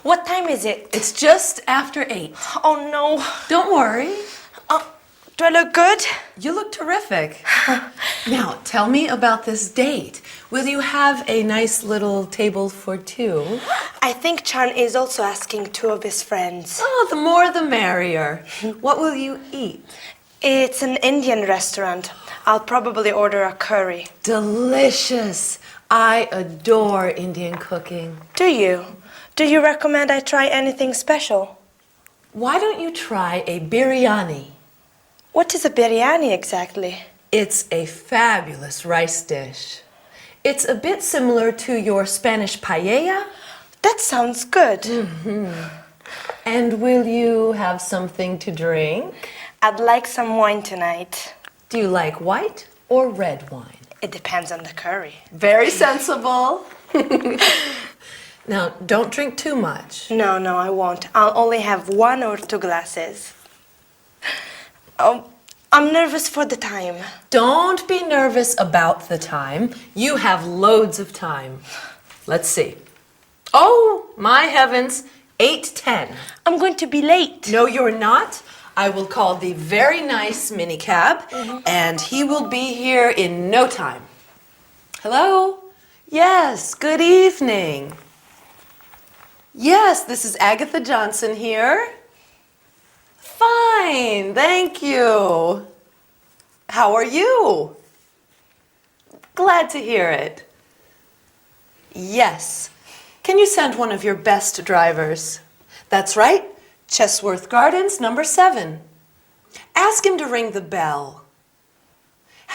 What time is it? It's just after 8. Oh no. Don't worry. Do I look good? You look terrific. Now, tell me about this date. Will you have a nice little table for 2? I think Chan is also asking 2 of his friends. Oh, the more the merrier. What will you eat? It's an Indian restaurant. I'll probably order a curry. Delicious. I adore Indian cooking. Do you? Do you recommend I try anything special? Why don't you try a biryani? What is a biryani exactly? It's a fabulous rice dish. It's a bit similar to your Spanish paella. That sounds good. And will you have something to drink? I'd like some wine tonight. Do you like white or red wine? It depends on the curry. Very sensible. Now, don't drink too much. No, I won't. I'll only have 1 or 2 glasses. Oh, I'm nervous for the time. Don't be nervous about the time. You have loads of time. Let's see. Oh, my heavens, 8:10. I'm going to be late. No, you're not. I will call the very nice minicab, and he will be here in no time. Hello? Yes, good evening. Yes, this is Agatha Johnson here. Fine, thank you. How are you? Glad to hear it. Yes. Can you send one of your best drivers? That's right. Chesworth Gardens, number 7. Ask him to ring the bell.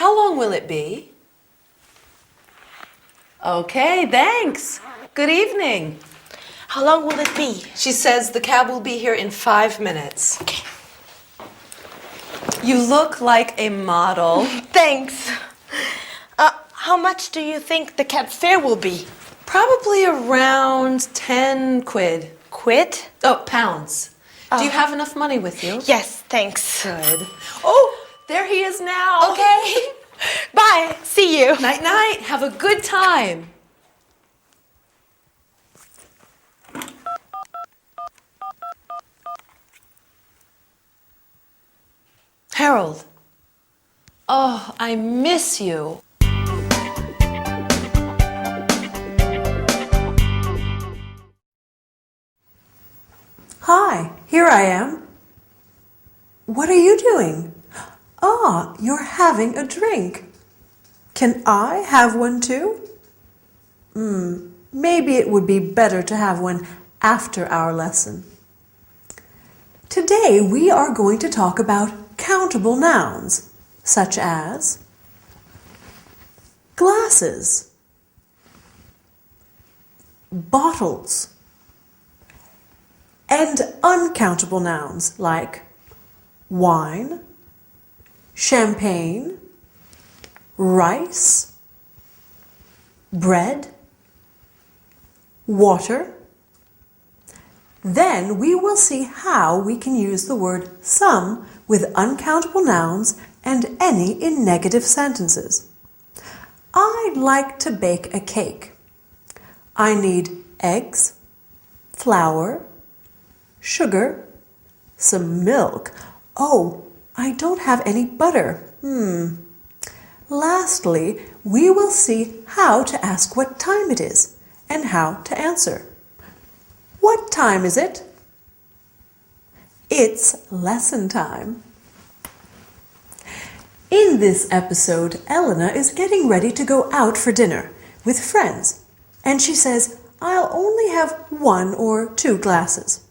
How long will it be? Okay, thanks. Good evening. How long will it be? She says the cab will be here in 5 minutes. Okay. You look like a model. Thanks. How much do you think the cab fare will be? Probably around 10 quid. Quid? Oh, pounds. Do you have enough money with you? Yes, thanks. Good. Oh, there he is now. Okay. Bye. See you. Night, night. Have a good time. Harold. Oh, I miss you. Hi, here I am. What are you doing? Ah, you're having a drink. Can I have one too? Maybe it would be better to have one after our lesson. Today we are going to talk about countable nouns, such as glasses, bottles, and uncountable nouns like wine, champagne, rice, bread, water. Then we will see how we can use the word some with uncountable nouns and any in negative sentences. I'd like to bake a cake. I need eggs, flour, sugar, some milk. Oh, I don't have any butter. Lastly, we will see how to ask what time it is and how to answer. What time is it? It's lesson time. In this episode, Elena is getting ready to go out for dinner with friends, and she says, I'll only have 1 or 2 glasses.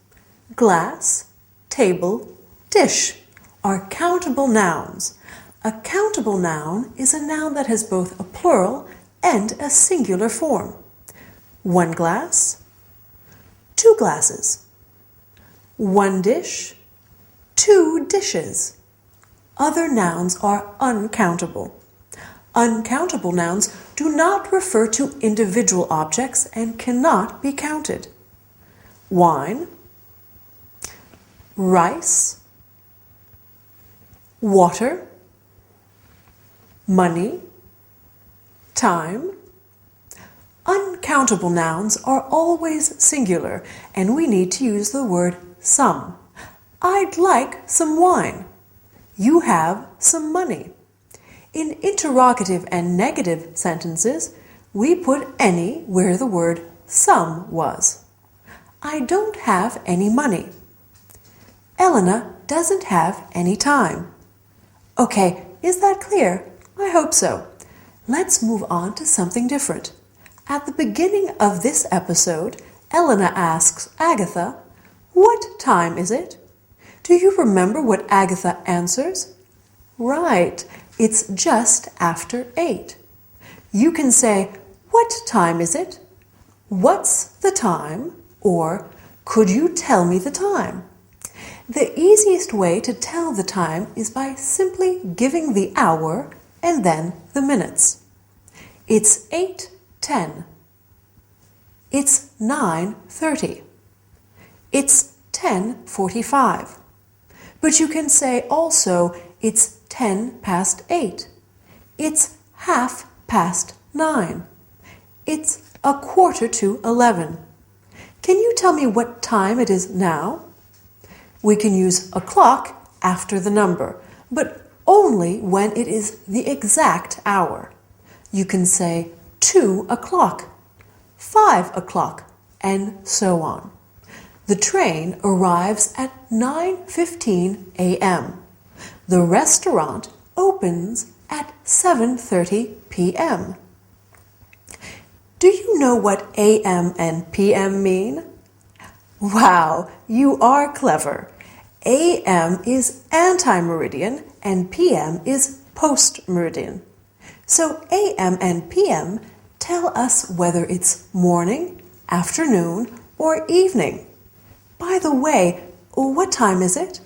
Glass, table, dish are countable nouns. A countable noun is a noun that has both a plural and a singular form. 1 glass, 2 glasses. 1 dish, 2 dishes. Other nouns are uncountable. Uncountable nouns do not refer to individual objects and cannot be counted. Wine, rice, water, money, time. Uncountable uncountable nouns are always singular, and we need to use the word some. I'd like some wine. You have some money. In interrogative and negative sentences, we put any where the word some was. I don't have any money. Elena doesn't have any time. Okay, is that clear? I hope so. Let's move on to something different. At the beginning of this episode, Elena asks Agatha, "What time is it?" Do you remember what Agatha answers? Right, it's just after 8. You can say, "What time is it?" "What's the time?" or "Could you tell me the time?" The easiest way to tell the time is by simply giving the hour and then the minutes. It's 8:10. It's 9:30. It's 10:45. But you can say also it's 10 past 8. It's 9:30. It's 11:15. Can you tell me what time it is now? We can use a clock after the number, but only when it is the exact hour. You can say 2 o'clock, 5 o'clock, and so on. The train arrives at 9:15 a.m. The restaurant opens at 7:30 p.m. Do you know what a.m. and p.m. mean? Wow, you are clever. A.m. is anti-meridian and p.m. is post-meridian. So a.m. and p.m. tell us whether it's morning, afternoon, or evening. By the way, what time is it?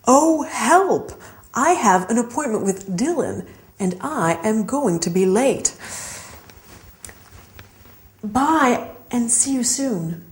Oh, help! I have an appointment with Dylan and I am going to be late. Bye and see you soon.